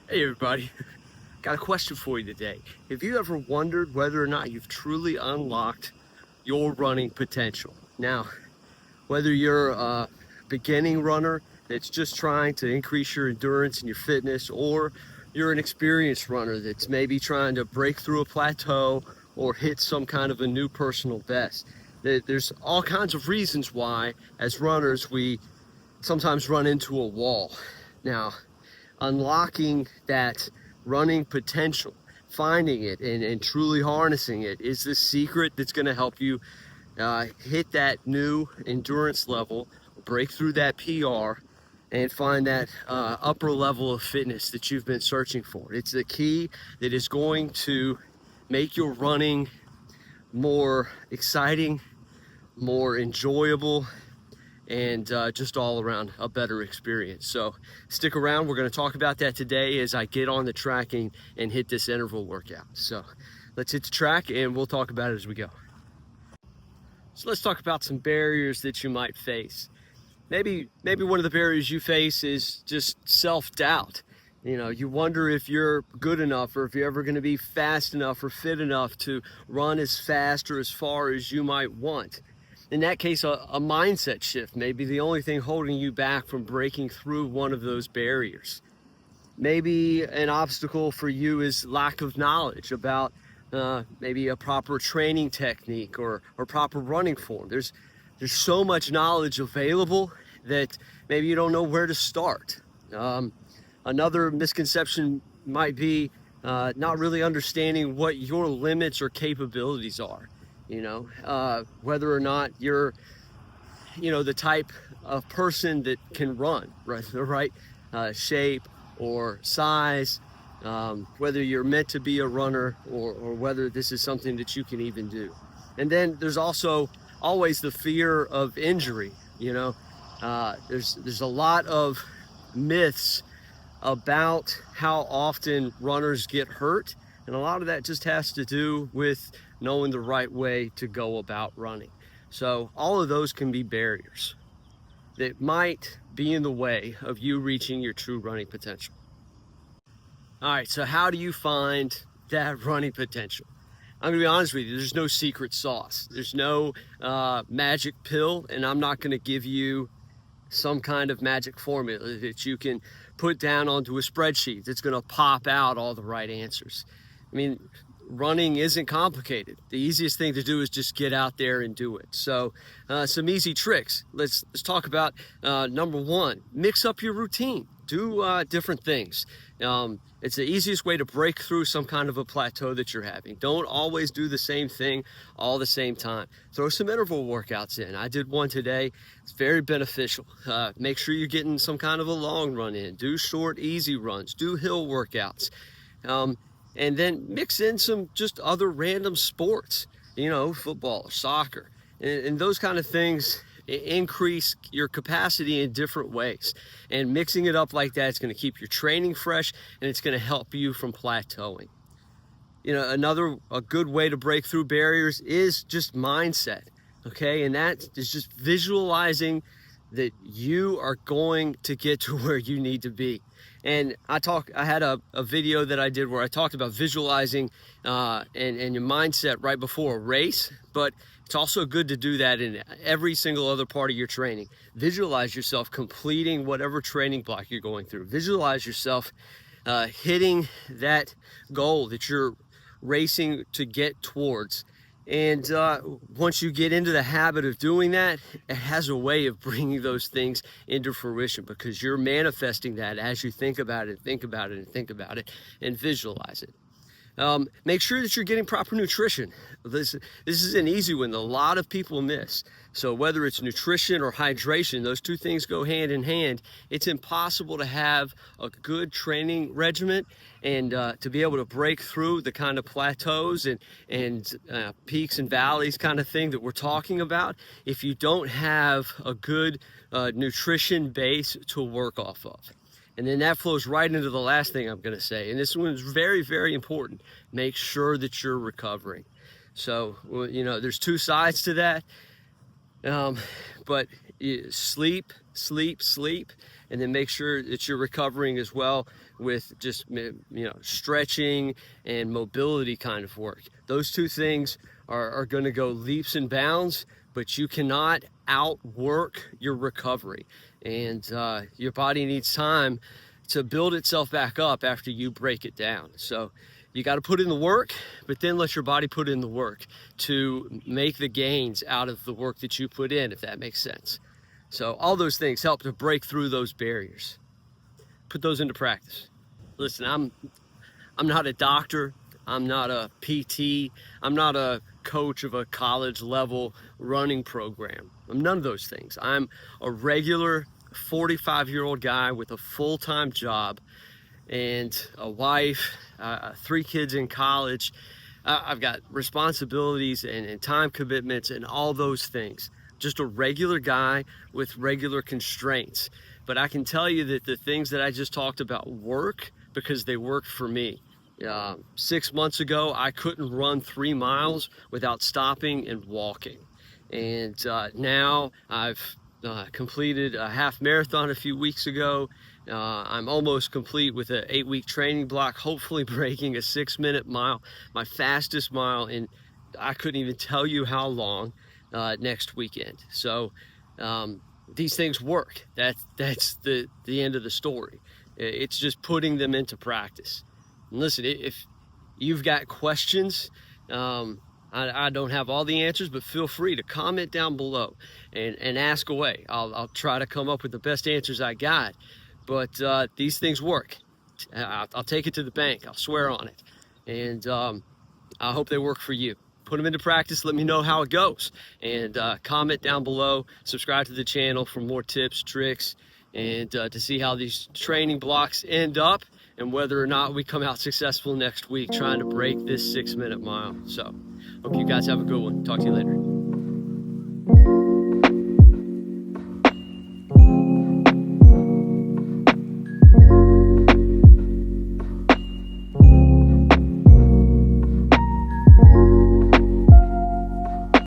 Hey everybody, got a question for you today. Have you ever wondered whether or not you've truly unlocked your running potential? Now, whether you're a beginning runner that's just trying to increase your endurance and your fitness, or you're an experienced runner that's maybe trying to break through a plateau or hit some kind of a new personal best. There's all kinds of reasons why, as runners, we sometimes run into a wall. Now, unlocking that running potential, finding it and truly harnessing it is the secret that's going to help you hit that new endurance level, break through that PR, and find that upper level of fitness that you've been searching for. It's the key that is going to make your running more exciting, more enjoyable, and just all around a better experience. So stick around. We're going to talk about that today as I get on the track and hit this interval workout. So let's hit the track and we'll talk about it as we go. So let's talk about some barriers that you might face. Maybe one of the barriers you face is just self-doubt. You know, you wonder if you're good enough or if you're ever going to be fast enough or fit enough to run as fast or as far as you might want. In that case, a mindset shift may be the only thing holding you back from breaking through one of those barriers. Maybe an obstacle for you is lack of knowledge about maybe a proper training technique or proper running form. There's so much knowledge available that maybe you don't know where to start. Another misconception might be not really understanding what your limits or capabilities are. You know, whether or not you're, the type of person that can run, right, the right shape or size, whether you're meant to be a runner or whether this is something that you can even do. And then there's also always the fear of injury. There's a lot of myths about how often runners get hurt, and a lot of that just has to do with knowing the right way to go about running. So all of those can be barriers that might be in the way of you reaching your true running potential. All right, so how do you find that running potential? I'm gonna be honest with you, there's no secret sauce. There's no magic pill, and I'm not gonna give you some kind of magic formula that you can put down onto a spreadsheet that's going to pop out all the right answers. I mean, running isn't complicated. The easiest thing to do is just get out there and do it. So some easy tricks. Let's talk about number one, mix up your routine. Do different things. It's the easiest way to break through some kind of a plateau that you're having. Don't always do the same thing all the same time. Throw some interval workouts in. I did one today. It's very beneficial. Make sure you're getting some kind of a long run in. Do short, easy runs. Do hill workouts. And then mix in some just other random sports, football or soccer. And those kind of things increase your capacity in different ways. And mixing it up like that is going to keep your training fresh, and it's going to help you from plateauing. A good way to break through barriers is just mindset, okay? And that is just visualizing that you are going to get to where you need to be. And I had a video that I did where I talked about visualizing and your mindset right before a race, but it's also good to do that in every single other part of your training. Visualize yourself completing whatever training block you're going through. Visualize yourself hitting that goal that you're racing to get towards. And once you get into the habit of doing that, it has a way of bringing those things into fruition because you're manifesting that as you think about it, and visualize it. Make sure that you're getting proper nutrition. This is an easy one that a lot of people miss. So whether it's nutrition or hydration, those two things go hand in hand. It's impossible to have a good training regimen and to be able to break through the kind of plateaus and peaks and valleys kind of thing that we're talking about if you don't have a good nutrition base to work off of. And then that flows right into the last thing I'm going to say. And this one is very, very important. Make sure that you're recovering. So, there's two sides to that. But sleep. and then make sure that you're recovering as well with just, stretching and mobility kind of work. Those two things are going to go leaps and bounds, but you cannot outwork your recovery, and your body needs time to build itself back up after you break it down. So you got to put in the work, but then let your body put in the work to make the gains out of the work that you put in, if that makes sense. So all those things help to break through those barriers. Put those into practice. Listen, I'm not a doctor. I'm not a PT. I'm not a coach of a college level running program. I'm none of those things. I'm a regular 45-year-old guy with a full-time job and a wife, 3 kids in college. I've got responsibilities and time commitments and all those things. Just a regular guy with regular constraints. But I can tell you that the things that I just talked about work because they worked for me. 6 months ago, I couldn't run 3 miles without stopping and walking. And now I've completed a half marathon a few weeks ago. I'm almost complete with an 8-week training block, hopefully breaking a 6-minute mile, my fastest mile in, I couldn't even tell you how long, next weekend. So these things work. That's the end of the story. It's just putting them into practice. And listen, if you've got questions, I don't have all the answers, but feel free to comment down below and ask away. I'll try to come up with the best answers I got. But these things work. I'll take it to the bank. I'll swear on it. And I hope they work for you. Put them into practice. Let me know how it goes. And comment down below. Subscribe to the channel for more tips, tricks, and to see how these training blocks end up and whether or not we come out successful next week trying to break this 6-minute mile. So hope you guys have a good one. Talk to you later.